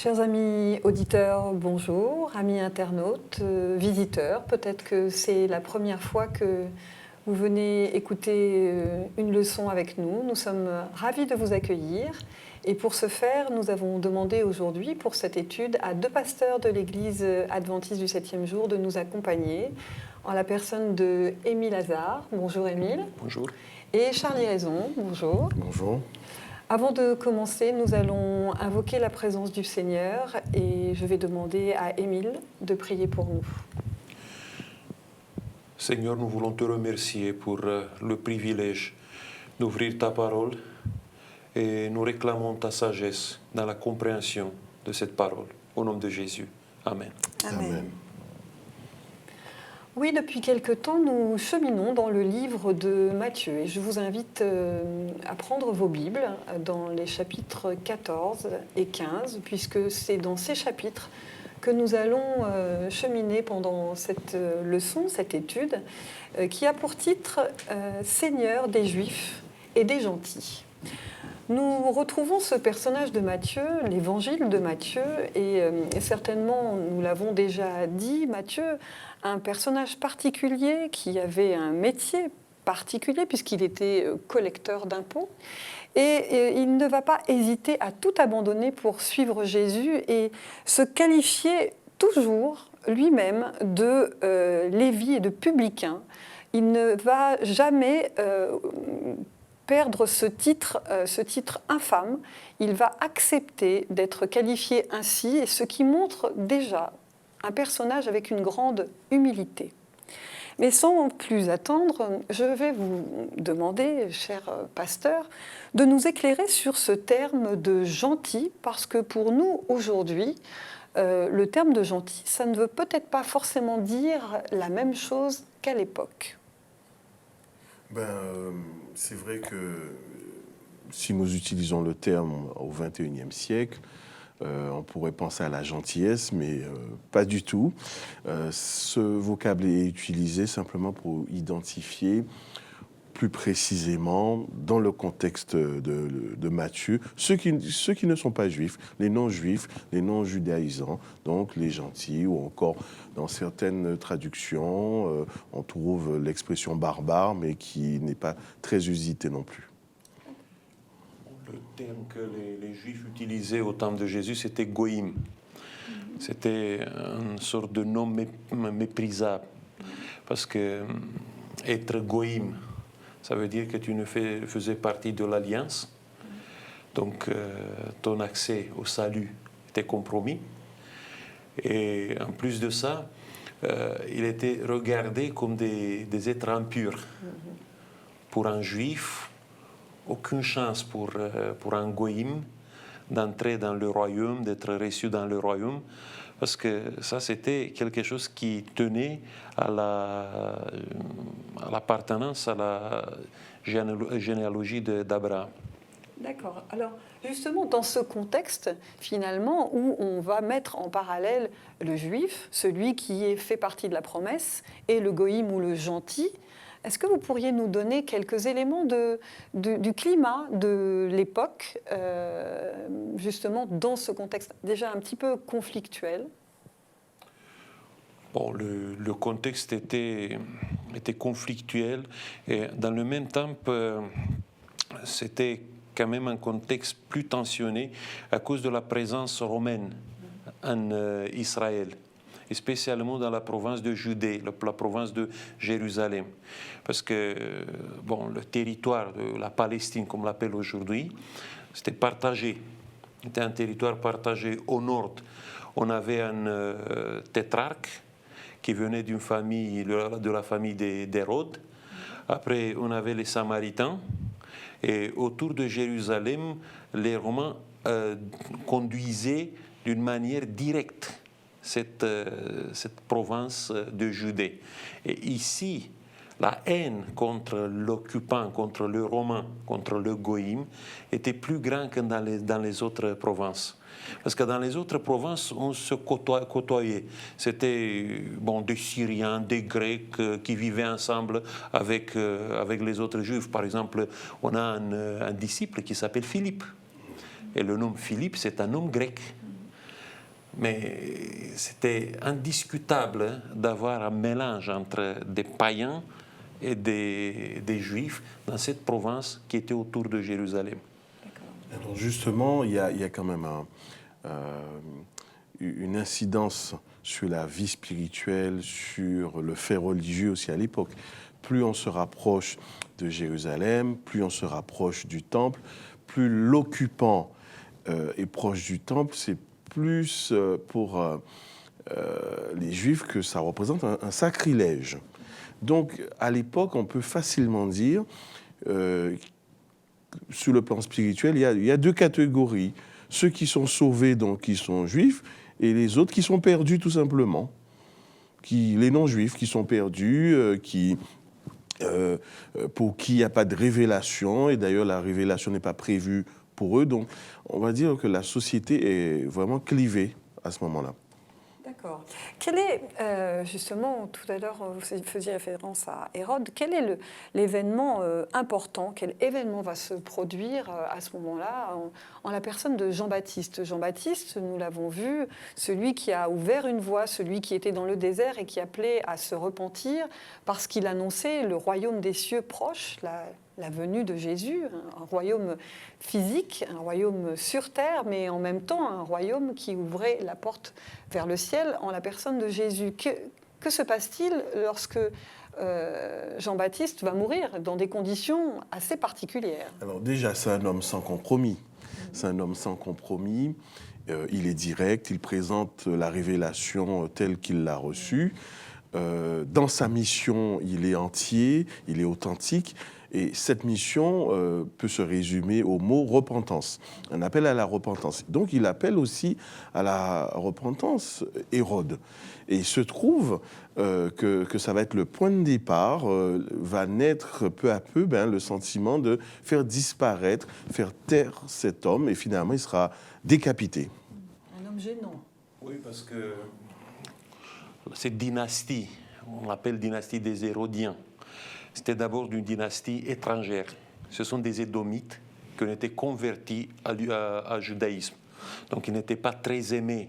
Chers amis auditeurs, bonjour, amis internautes, visiteurs, peut-être que c'est la première fois que vous venez écouter une leçon avec nous. Nous sommes ravis de vous accueillir et pour ce faire, nous avons demandé aujourd'hui pour cette étude à deux pasteurs de l'Église adventiste du 7e jour de nous accompagner en la personne de Émile Hazard. Bonjour Émile. Bonjour. Et Charlie Raison. Bonjour. Bonjour. Avant de commencer, nous allons invoquer la présence du Seigneur et je vais demander à Émile de prier pour nous. Seigneur, nous voulons te remercier pour le privilège d'ouvrir ta parole et nous réclamons ta sagesse dans la compréhension de cette parole. Au nom de Jésus. Amen. Amen. Oui, depuis quelque temps, nous cheminons dans le livre de Matthieu et je vous invite à prendre vos Bibles dans les chapitres 14 et 15, puisque c'est dans ces chapitres que nous allons cheminer pendant cette leçon, cette étude, qui a pour titre « Seigneur des Juifs et des gentils ». Nous retrouvons ce personnage de Matthieu, l'évangile de Matthieu, et certainement, nous l'avons déjà dit, Matthieu, un personnage particulier qui avait un métier particulier puisqu'il était collecteur d'impôts. Et il ne va pas hésiter à tout abandonner pour suivre Jésus et se qualifier toujours lui-même de Lévi et de publicain. Il ne va jamais perdre ce titre infâme. Il va accepter d'être qualifié ainsi, et ce qui montre déjà un personnage avec une grande humilité. Mais sans plus attendre, je vais vous demander, cher pasteur, de nous éclairer sur ce terme de gentil, parce que pour nous, aujourd'hui, le terme de gentil, ça ne veut peut-être pas forcément dire la même chose qu'à l'époque. C'est vrai que si nous utilisons le terme au XXIe siècle, on pourrait penser à la gentillesse, mais pas du tout. Ce vocable est utilisé simplement pour identifier plus précisément, dans le contexte de Matthieu, ceux qui ne sont pas juifs, les non-juifs, les non-judaïsants, donc les gentils, ou encore dans certaines traductions, on trouve l'expression barbare, mais qui n'est pas très usitée non plus. Le terme que les Juifs utilisaient au temps de Jésus, c'était goïm. C'était une sorte de nom méprisable. Parce que être goïm, ça veut dire que tu ne faisais partie de l'Alliance. Donc, ton accès au salut était compromis. Et en plus de ça, il était regardé comme des êtres impurs. Pour un Juif, aucune chance pour un goïm d'entrer dans le royaume, d'être reçu dans le royaume, parce que ça, c'était quelque chose qui tenait à l'appartenance à la généalogie d'Abraham. D'accord. Alors, justement, dans ce contexte, finalement, où on va mettre en parallèle le juif, celui qui fait partie de la promesse, et le goïm ou le gentil, est-ce que vous pourriez nous donner quelques éléments du climat de l'époque, justement, dans ce contexte déjà un petit peu conflictuel ? Bon, le contexte était conflictuel et dans le même temps, c'était quand même un contexte plus tensionné à cause de la présence romaine en Israël, et spécialement dans la province de Judée, la province de Jérusalem. Parce que le territoire de la Palestine, comme on l'appelle aujourd'hui, c'était partagé. C'était un territoire partagé. Au nord, on avait un tétrarque qui venait d'une famille, de la famille d'Hérode. Après, on avait les Samaritains. Et autour de Jérusalem, les Romains conduisaient d'une manière directe cette province de Judée. Et ici, la haine contre l'occupant, contre le Romain, contre le Goïm, était plus grande que dans les autres provinces. Parce que dans les autres provinces, on se côtoyait. C'était des Syriens, des Grecs qui vivaient ensemble avec les autres Juifs. Par exemple, on a un disciple qui s'appelle Philippe. Et le nom Philippe, c'est un nom grec. Mais c'était indiscutable hein, d'avoir un mélange entre des païens et des juifs dans cette province qui était autour de Jérusalem. Alors justement, il y a quand même une incidence sur la vie spirituelle, sur le fait religieux aussi à l'époque. Plus on se rapproche de Jérusalem, plus on se rapproche du temple, plus l'occupant est proche du temple, c'est plus pour les Juifs que ça représente un sacrilège. Donc, à l'époque, on peut facilement dire, sur le plan spirituel, il y a deux catégories. Ceux qui sont sauvés, donc qui sont juifs, et les autres qui sont perdus tout simplement. Les non-juifs qui sont perdus, pour qui il n'y a pas de révélation, et d'ailleurs la révélation n'est pas prévue pour eux. Donc, on va dire que la société est vraiment clivée à ce moment-là. D'accord. Quel est, justement, tout à l'heure, vous faisiez référence à Hérode, quel est l'événement important, quel événement va se produire à ce moment-là en la personne de Jean-Baptiste? Jean-Baptiste, nous l'avons vu, celui qui a ouvert une voie, celui qui était dans le désert et qui appelait à se repentir parce qu'il annonçait le royaume des cieux proche, la venue de Jésus, un royaume physique, un royaume sur terre, mais en même temps un royaume qui ouvrait la porte vers le ciel en la personne de Jésus. Que se passe-t-il lorsque Jean-Baptiste va mourir dans des conditions assez particulières? Alors déjà, c'est un homme sans compromis. C'est un homme sans compromis. Il est direct, il présente la révélation telle qu'il l'a reçue. Dans sa mission, il est entier, il est authentique. Et cette mission peut se résumer au mot repentance, un appel à la repentance. Donc il appelle aussi à la repentance Hérode. Et il se trouve que ça va être le point de départ, va naître peu à peu le sentiment de faire disparaître, faire taire cet homme, et finalement il sera décapité. Un homme gênant. Oui, parce que cette dynastie, on l'appelle dynastie des Hérodiens, c'était d'abord d'une dynastie étrangère. Ce sont des Édomites qui ont été convertis à judaïsme. Donc ils n'étaient pas très aimés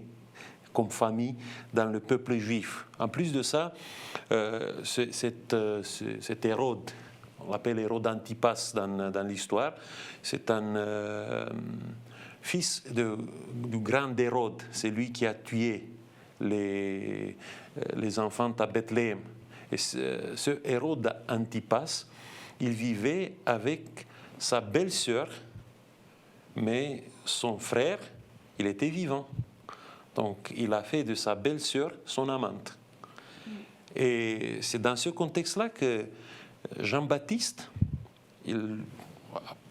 comme famille dans le peuple juif. En plus de ça, cet Hérode, on l'appelle Hérode Antipas dans l'histoire, c'est un fils du grand Hérode. C'est lui qui a tué les enfants à Bethléem. Et ce Hérode Antipas, il vivait avec sa belle-sœur, mais son frère, il était vivant. Donc, il a fait de sa belle-sœur son amante. Et c'est dans ce contexte-là que Jean-Baptiste, il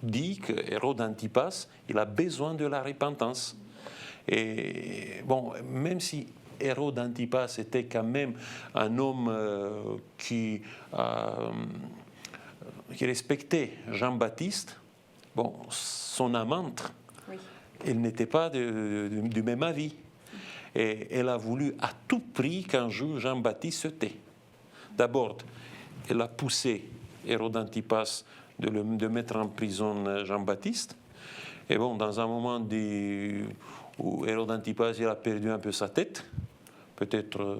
dit que Hérode Antipas, il a besoin de la repentance. Et bon, même si Hérode Antipas était quand même un homme qui respectait Jean-Baptiste. Bon, son amante, oui, elle n'était pas du même avis. Et elle a voulu à tout prix qu'un jour Jean-Baptiste se tait. D'abord, elle a poussé Hérode Antipas de mettre en prison Jean-Baptiste. Et bon, dans un moment où Hérode Antipas il a perdu un peu sa tête, peut-être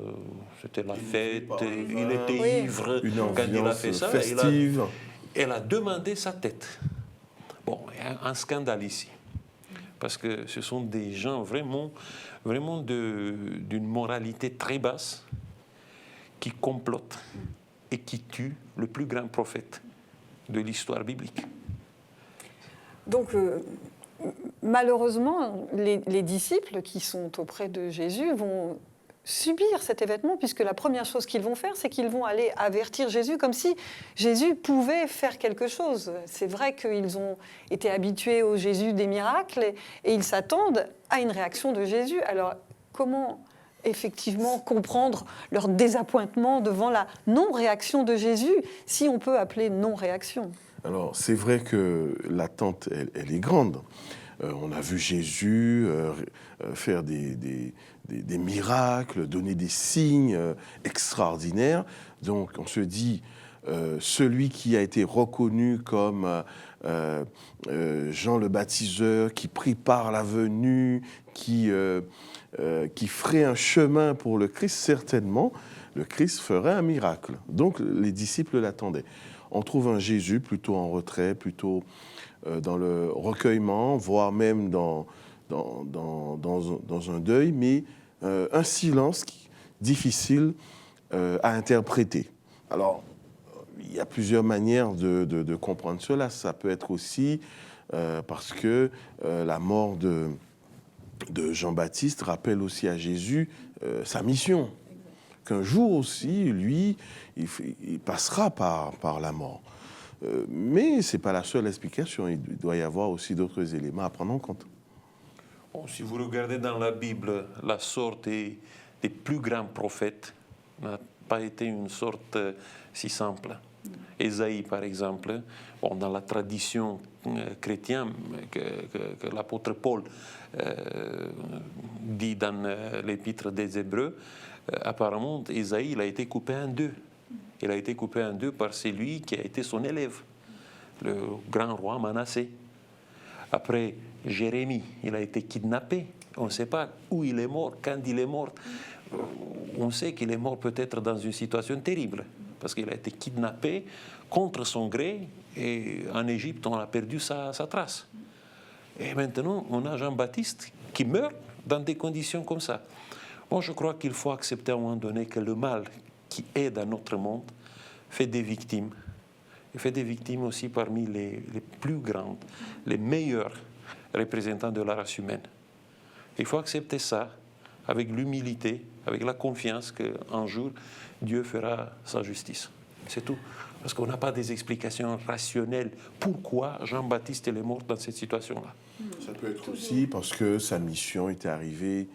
c'était la fête, il était ivre quand il a fait ça. Festive. Elle a demandé sa tête. Bon, un scandale ici. Parce que ce sont des gens vraiment d'une moralité très basse qui complotent et qui tuent le plus grand prophète de l'histoire biblique. Donc, malheureusement, les disciples qui sont auprès de Jésus vont subir cet événement, puisque la première chose qu'ils vont faire, c'est qu'ils vont aller avertir Jésus, comme si Jésus pouvait faire quelque chose. C'est vrai qu'ils ont été habitués au Jésus des miracles, et ils s'attendent à une réaction de Jésus. Alors, comment effectivement comprendre leur désappointement devant la non-réaction de Jésus, si on peut appeler non-réaction? Alors, c'est vrai que l'attente, elle est grande. On a vu Jésus faire des miracles, donner des signes extraordinaires. Donc, on se dit, celui qui a été reconnu comme Jean le baptiseur, qui prépare la venue, qui ferait un chemin pour le Christ, certainement, le Christ ferait un miracle. Donc les disciples l'attendaient. On trouve un Jésus plutôt en retrait, plutôt dans le recueillement, voire même dans un deuil, mais un silence difficile à interpréter. Alors, il y a plusieurs manières de comprendre cela. Ça peut être aussi parce que la mort de Jean-Baptiste rappelle aussi à Jésus sa mission. Qu'un jour aussi, lui, il passera par la mort. Mais ce n'est pas la seule explication. Il doit y avoir aussi d'autres éléments à prendre en compte. Bon, si vous regardez dans la Bible, la sorte des plus grands prophètes n'a pas été une sorte si simple. Ésaïe, par exemple, bon, dans la tradition chrétienne que l'apôtre Paul dit dans l'épître des Hébreux, apparemment, Ésaïe, il a été coupé en deux. Il a été coupé en deux par celui qui a été son élève, le grand roi Manassé. Après, Jérémie, il a été kidnappé. On ne sait pas où il est mort, quand il est mort. On sait qu'il est mort peut-être dans une situation terrible, parce qu'il a été kidnappé contre son gré, et en Égypte, on a perdu sa trace. Et maintenant, on a Jean-Baptiste qui meurt dans des conditions comme ça. Bon, je crois qu'il faut accepter à un moment donné que le mal qui est dans notre monde fait des victimes. Il fait des victimes aussi parmi les plus grandes, les meilleurs représentants de la race humaine. Il faut accepter ça avec l'humilité, avec la confiance qu'un jour, Dieu fera sa justice. C'est tout. Parce qu'on n'a pas des explications rationnelles. Pourquoi Jean-Baptiste est mort dans cette situation-là? Ça peut être aussi parce que sa mission était arrivée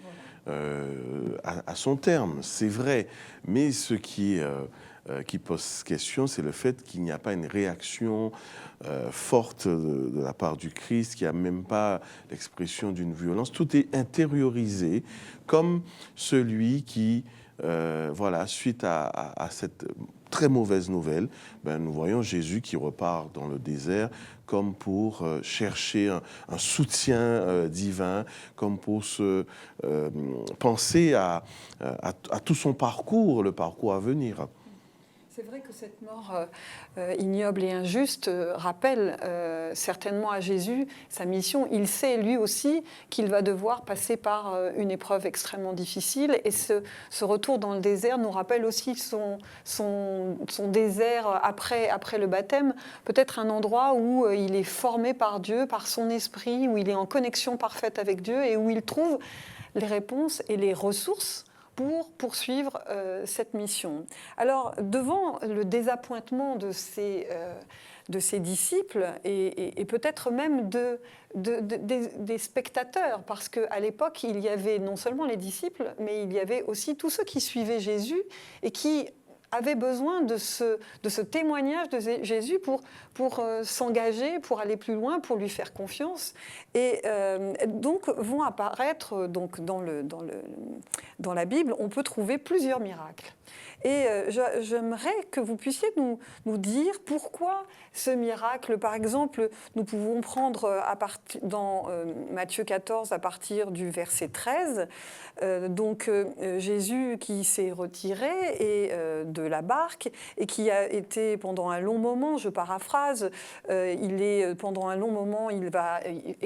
à son terme, c'est vrai. Mais ce qui pose question, c'est le fait qu'il n'y a pas une réaction forte de la part du Christ, qu'il n'y a même pas l'expression d'une violence. Tout est intériorisé comme celui qui, suite à cette très mauvaise nouvelle, nous voyons Jésus qui repart dans le désert comme pour chercher un soutien divin, comme pour se penser à tout son parcours, le parcours à venir. C'est vrai que cette mort ignoble et injuste rappelle certainement à Jésus sa mission. Il sait lui aussi qu'il va devoir passer par une épreuve extrêmement difficile, et ce retour dans le désert nous rappelle aussi son désert après le baptême, peut-être un endroit où il est formé par Dieu, par son esprit, où il est en connexion parfaite avec Dieu et où il trouve les réponses et les ressources pour poursuivre cette mission. Alors, devant le désappointement de ces disciples et peut-être même des spectateurs, parce qu'à l'époque, il y avait non seulement les disciples, mais il y avait aussi tous ceux qui suivaient Jésus et qui avaient besoin de ce témoignage de Jésus pour s'engager, pour aller plus loin, pour lui faire confiance. Et donc vont apparaître dans la Bible, on peut trouver plusieurs miracles. Et j'aimerais que vous puissiez nous dire pourquoi ce miracle. Par exemple, nous pouvons prendre dans Matthieu 14 à partir du verset 13, Jésus qui s'est retiré de la barque et qui a été pendant un long moment, je paraphrase, pendant un long moment, il va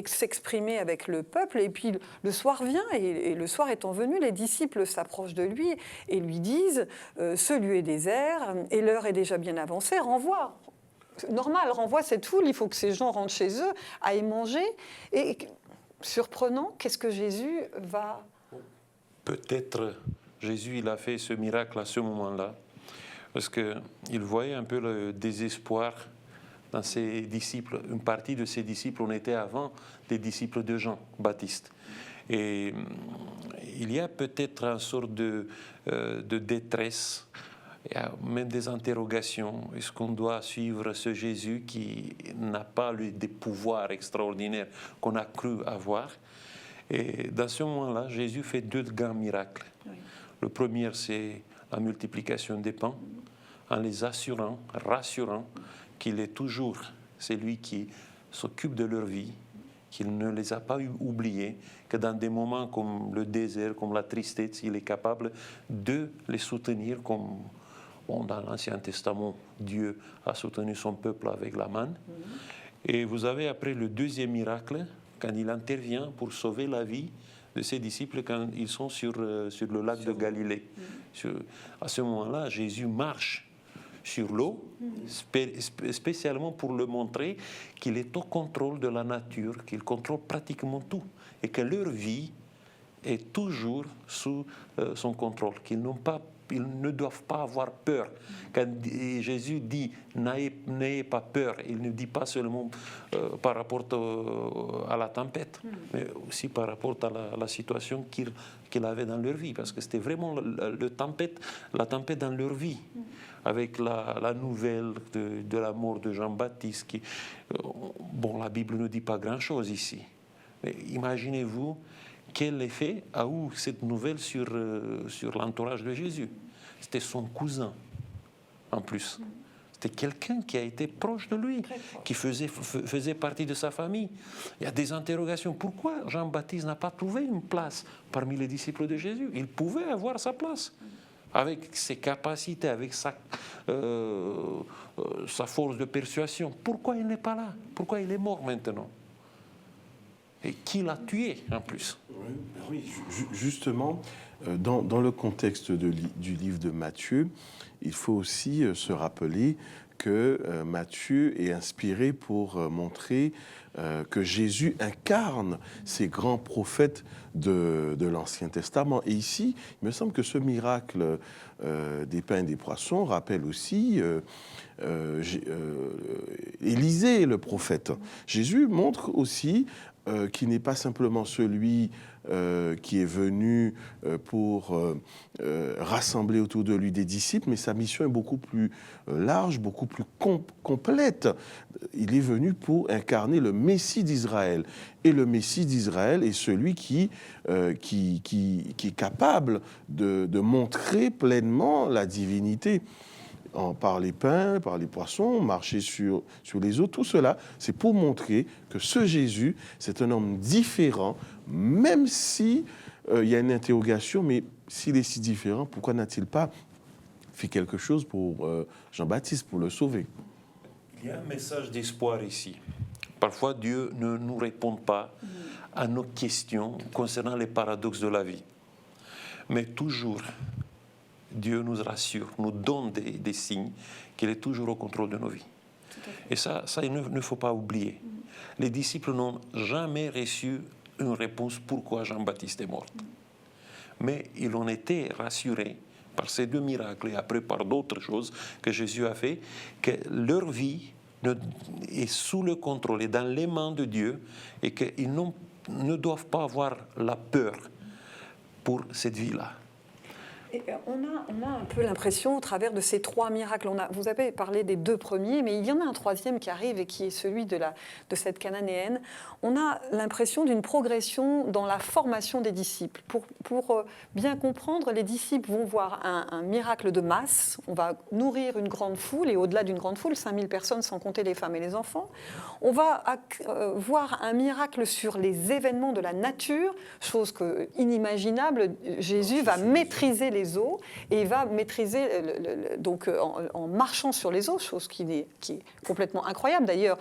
s'exprimer avec le peuple, et puis le soir vient, et le soir étant venu, les disciples s'approchent de lui et lui disent ce lieu est désert et l'heure est déjà bien avancée, renvoie. Normal, renvoie cette foule, il faut que ces gens rentrent chez eux, aillent manger. Et surprenant, qu'est-ce que Jésus va... Peut-être Jésus, il a fait ce miracle à ce moment-là, parce qu'il voyait un peu le désespoir dans ses disciples. Une partie de ses disciples, on était avant des disciples de Jean-Baptiste. Et il y a peut-être une sorte de détresse, il y a même des interrogations. Est-ce qu'on doit suivre ce Jésus qui n'a pas des pouvoirs extraordinaires qu'on a cru avoir? Et dans ce moment-là, Jésus fait deux grands miracles. Oui. Le premier, c'est la multiplication des pains. en les rassurant qu'il est toujours celui qui s'occupe de leur vie, qu'il ne les a pas oubliés, que dans des moments comme le désert, comme la tristesse, il est capable de les soutenir comme dans l'Ancien Testament, Dieu a soutenu son peuple avec la manne. Et vous avez après le deuxième miracle, quand il intervient pour sauver la vie de ses disciples quand ils sont sur le lac de Galilée. À ce moment-là, Jésus marche sur l'eau, spécialement pour le montrer qu'il est au contrôle de la nature, qu'il contrôle pratiquement tout, et que leur vie est toujours sous son contrôle, qu'ils ne doivent pas avoir peur. Quand Jésus dit « n'ayez pas peur », il ne dit pas seulement par rapport à la tempête, mais aussi par rapport à la situation qu'il avait dans leur vie, parce que c'était vraiment la tempête dans leur vie, avec la nouvelle de la mort de Jean-Baptiste. La Bible ne dit pas grand-chose ici, mais imaginez-vous quel effet a eu cette nouvelle sur l'entourage de Jésus. C'était son cousin, en plus. C'était quelqu'un qui a été proche de lui, qui faisait partie de sa famille. Il y a des interrogations. Pourquoi Jean-Baptiste n'a pas trouvé une place parmi les disciples de Jésus? Il pouvait avoir sa place, avec ses capacités, avec sa force de persuasion. Pourquoi il n'est pas là? Pourquoi il est mort maintenant? Et qui l'a tué, en plus? Oui, justement, dans le contexte du livre de Matthieu, il faut aussi se rappeler que Matthieu est inspiré pour montrer que Jésus incarne ces grands prophètes de l'Ancien Testament. Et ici, il me semble que ce miracle des pains et des poissons rappelle aussi Élisée, le prophète. Jésus montre aussi qui n'est pas simplement celui qui est venu pour rassembler autour de lui des disciples, mais sa mission est beaucoup plus large, beaucoup plus complète. Il est venu pour incarner le Messie d'Israël. Et le Messie d'Israël est celui qui est capable de montrer pleinement la divinité. Par les pains, par les poissons, marcher sur les eaux, tout cela, c'est pour montrer que ce Jésus, c'est un homme différent, même si il y a une interrogation, mais s'il est si différent, pourquoi n'a-t-il pas fait quelque chose pour Jean-Baptiste, pour le sauver? Il y a un message d'espoir ici. Parfois, Dieu ne nous répond pas à nos questions concernant les paradoxes de la vie. Mais toujours, Dieu nous rassure, nous donne des signes qu'il est toujours au contrôle de nos vies. Et ça il ne faut pas oublier. Les disciples n'ont jamais reçu une réponse pourquoi Jean-Baptiste est mort. Mais ils ont été rassurés par ces deux miracles et après par d'autres choses que Jésus a fait, que leur vie est sous le contrôle et dans les mains de Dieu et qu'ils ne doivent pas avoir la peur pour cette vie-là. Et on a un peu l'impression, au travers de ces trois miracles, vous avez parlé des deux premiers, mais il y en a un troisième qui arrive et qui est celui de cette Cananéenne. On a l'impression d'une progression dans la formation des disciples. Pour bien comprendre, les disciples vont voir un miracle de masse. On va nourrir une grande foule, et au-delà d'une grande foule, 5000 personnes sans compter les femmes et les enfants. On va voir un miracle sur les événements de la nature, chose inimaginable. Jésus va maîtriser les eaux et il va maîtriser donc en marchant sur les eaux, chose qui est complètement incroyable. D'ailleurs,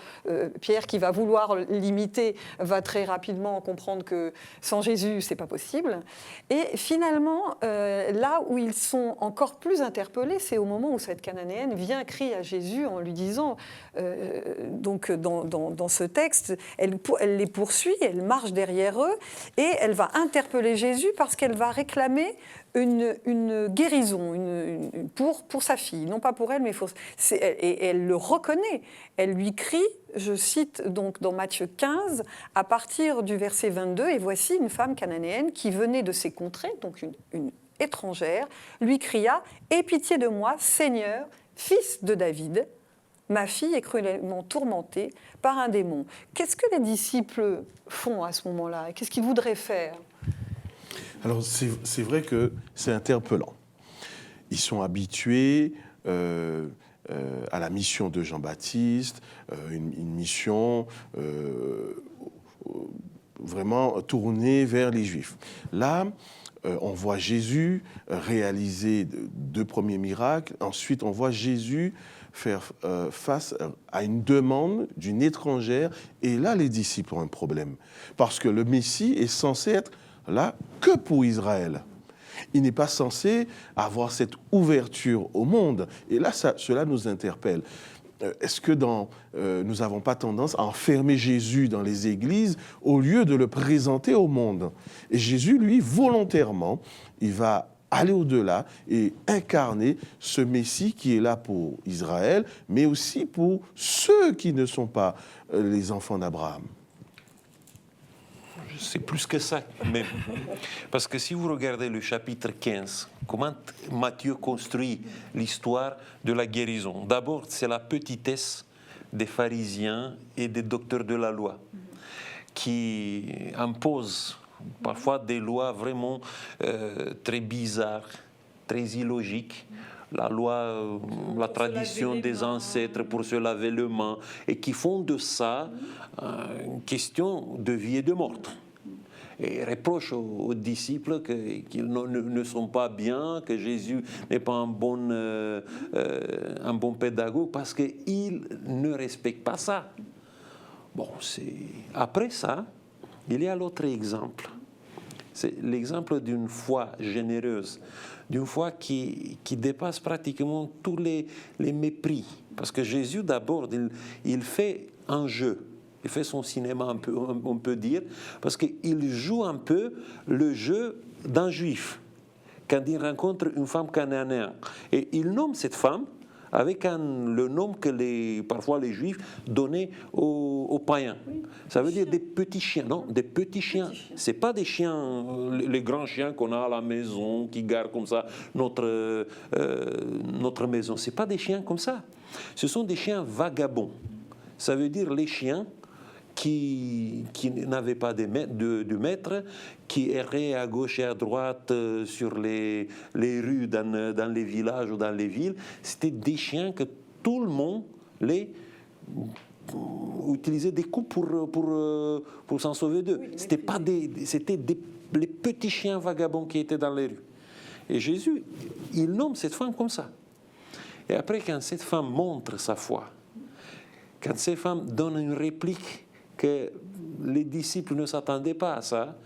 Pierre, qui va vouloir l'imiter, va très rapidement comprendre que sans Jésus, c'est pas possible. Et finalement, là où ils sont encore plus interpellés, c'est au moment où cette Cananéenne vient crier à Jésus en lui disant, donc dans ce texte, elle les poursuit, elle marche derrière eux et elle va interpeller Jésus parce qu'elle va réclamer une guérison pour sa fille, non pas pour elle, mais et elle le reconnaît. Elle lui crie, je cite donc dans Matthieu 15, à partir du verset 22, « Et voici une femme cananéenne qui venait de ces contrées, donc une étrangère, lui cria « Aie pitié de moi, Seigneur, fils de David, ma fille est cruellement tourmentée par un démon. » Qu'est-ce que les disciples font à ce moment-là? Qu'est-ce qu'ils voudraient faire? Alors, c'est vrai que c'est interpellant. Ils sont habitués à la mission de Jean-Baptiste, une mission vraiment tournée vers les Juifs. Là, on voit Jésus réaliser 2 premiers miracles. Ensuite, on voit Jésus faire face à une demande d'une étrangère. Et là, les disciples ont un problème. Parce que le Messie est censé être là que pour Israël. Il n'est pas censé avoir cette ouverture au monde. Et là, cela nous interpelle. Est-ce que nous n'avons pas tendance à enfermer Jésus dans les églises au lieu de le présenter au monde? Et Jésus, lui, volontairement, il va aller au-delà et incarner ce Messie qui est là pour Israël, mais aussi pour ceux qui ne sont pas les enfants d'Abraham. C'est plus que ça, même. Parce que si vous regardez le chapitre 15, comment Matthieu construit l'histoire de la guérison. D'abord, c'est la petitesse des pharisiens et des docteurs de la loi qui imposent parfois des lois vraiment très bizarres, très illogiques. La loi, la tradition des ancêtres pour se laver les mains, et qui font de ça une question de vie et de mort. Et reprochent aux disciples qu'ils ne sont pas bien, que Jésus n'est pas un bon pédagogue, parce qu'il ne respecte pas ça. Bon, après ça, il y a l'autre exemple. C'est l'exemple d'une foi généreuse, d'une foi qui dépasse pratiquement tous les mépris. Parce que Jésus, d'abord, il fait un jeu. Il fait son cinéma, on peut dire, parce qu'il joue un peu le jeu d'un juif. Quand il rencontre une femme cananéenne, et il nomme cette femme avec le nom que parfois les juifs donnaient aux païens. Oui, ça veut dire des petits chiens, non? Des petits chiens. Ce n'est pas des chiens, les grands chiens qu'on a à la maison, qui gardent comme ça notre maison. Ce n'est pas des chiens comme ça. Ce sont des chiens vagabonds. Ça veut dire les chiens qui n'avaient pas de maître, qui erraient à gauche et à droite sur les rues, dans les villages ou dans les villes. C'était des chiens que tout le monde utilisait des coups pour s'en sauver d'eux. Oui, c'était les petits chiens vagabonds qui étaient dans les rues. Et Jésus, il nomme cette femme comme ça. Et après, quand cette femme montre sa foi, quand cette femme donne une réplique que les disciples ne s'attendaient pas à ça,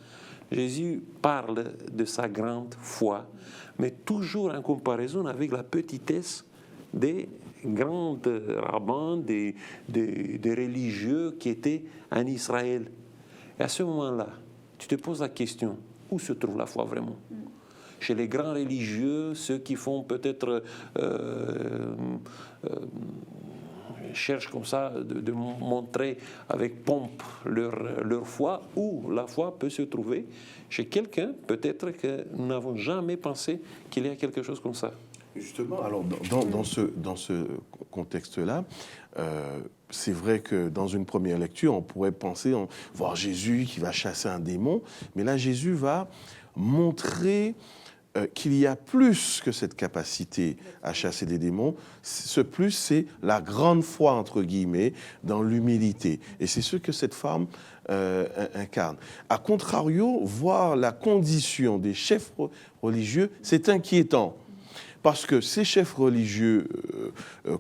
Jésus parle de sa grande foi, mais toujours en comparaison avec la petitesse des grands rabbins, des religieux qui étaient en Israël. Et à ce moment-là, tu te poses la question, où se trouve la foi vraiment? Chez les grands religieux, ceux qui font peut-être cherchent comme ça de montrer avec pompe leur foi, ou la foi peut se trouver chez quelqu'un, peut-être que nous n'avons jamais pensé qu'il y a quelque chose comme ça. Justement, alors dans ce contexte-là, c'est vrai que dans une première lecture, on pourrait penser voir Jésus qui va chasser un démon, mais là Jésus va montrer qu'il y a plus que cette capacité à chasser des démons. Ce plus, c'est la grande foi, entre guillemets, dans l'humilité. Et c'est ce que cette femme incarne. A contrario, voir la condition des chefs religieux, c'est inquiétant. Parce que ces chefs religieux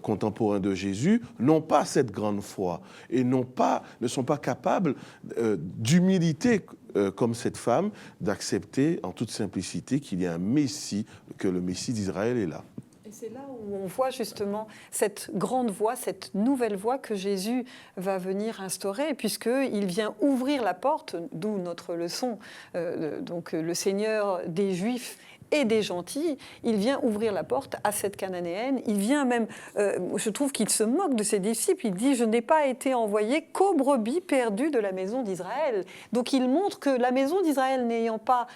contemporains de Jésus n'ont pas cette grande foi et ne sont pas capables d'humilité comme cette femme, d'accepter en toute simplicité qu'il y a un Messie, que le Messie d'Israël est là. Et c'est là où on voit justement cette grande voie, cette nouvelle voie que Jésus va venir instaurer, puisqu'il vient ouvrir la porte, d'où notre leçon, donc le Seigneur des Juifs et des gentils, il vient ouvrir la porte à cette cananéenne. Il vient même, je trouve qu'il se moque de ses disciples, il dit « Je n'ai pas été envoyé qu'aux brebis perdues de la maison d'Israël ». Donc il montre que la maison d'Israël n'ayant pas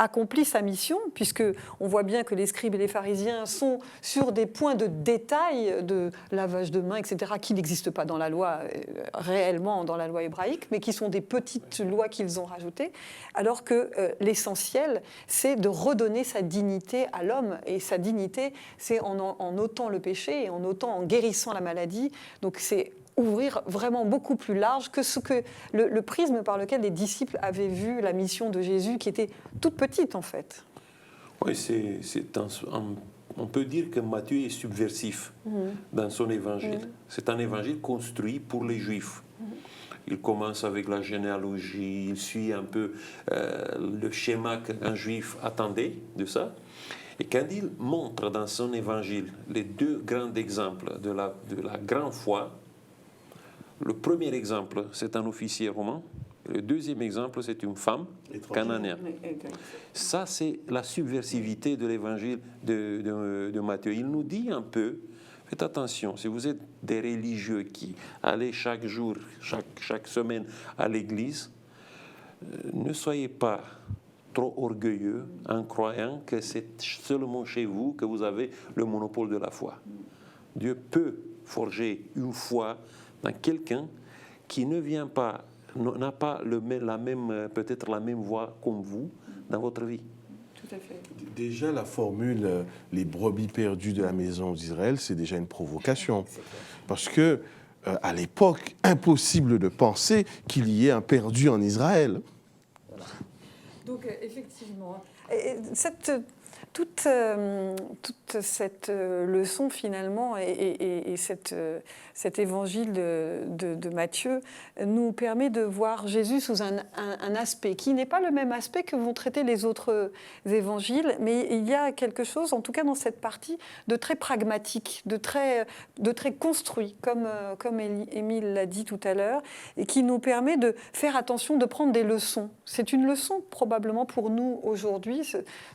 accompli sa mission, puisqu'on voit bien que les scribes et les pharisiens sont sur des points de détail de lavage de mains, etc., qui n'existent pas dans la loi, réellement dans la loi hébraïque, mais qui sont des petites lois qu'ils ont rajoutées, alors que l'essentiel, c'est de redonner sa dignité à l'homme. Et sa dignité, c'est en ôtant le péché et en guérissant la maladie. Donc c'est ouvrir vraiment beaucoup plus large que ce que le prisme par lequel les disciples avaient vu la mission de Jésus, qui était toute petite en fait. Oui, on peut dire que Matthieu est subversif dans son évangile. C'est un évangile construit pour les Juifs. Il commence avec la généalogie, il suit un peu le schéma qu'un Juif attendait de ça. Et quand il montre dans son évangile les deux grands exemples de la grande foi, le premier exemple, c'est un officier romain. Le deuxième exemple, c'est une femme cananéenne. Ça, c'est la subversivité de l'évangile de Matthieu. Il nous dit un peu, faites attention, si vous êtes des religieux qui allez chaque jour, chaque semaine à l'église, ne soyez pas trop orgueilleux en croyant que c'est seulement chez vous que vous avez le monopole de la foi. Dieu peut forger une foi dans quelqu'un qui ne vient pas, n'a pas peut-être la même voie comme vous dans votre vie. Tout à fait. Déjà, la formule « les brebis perdues de la maison d'Israël », c'est déjà une provocation. Parce que, à l'époque, impossible de penser qu'il y ait un perdu en Israël. Voilà. Donc, effectivement, toute cette leçon finalement et cet évangile de Matthieu nous permet de voir Jésus sous un aspect qui n'est pas le même aspect que vont traiter les autres évangiles, mais il y a quelque chose, en tout cas dans cette partie, de très pragmatique, de très construit, comme Émile l'a dit tout à l'heure, et qui nous permet de faire attention, de prendre des leçons. C'est une leçon probablement pour nous aujourd'hui,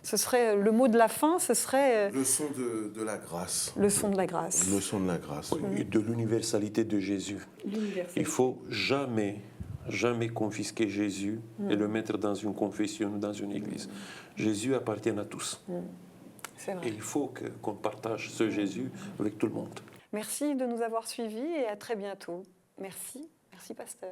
ce serait le mot de la fin, ce serait... Leçon de la grâce. Leçon de la grâce. Leçon de la grâce. Oui, et de l'universalité de Jésus. Il faut jamais confisquer Jésus et le mettre dans une confession, dans une église. Jésus appartient à tous. C'est vrai. Et il faut qu'on partage ce Jésus avec tout le monde. Merci de nous avoir suivis et à très bientôt. Merci, pasteur.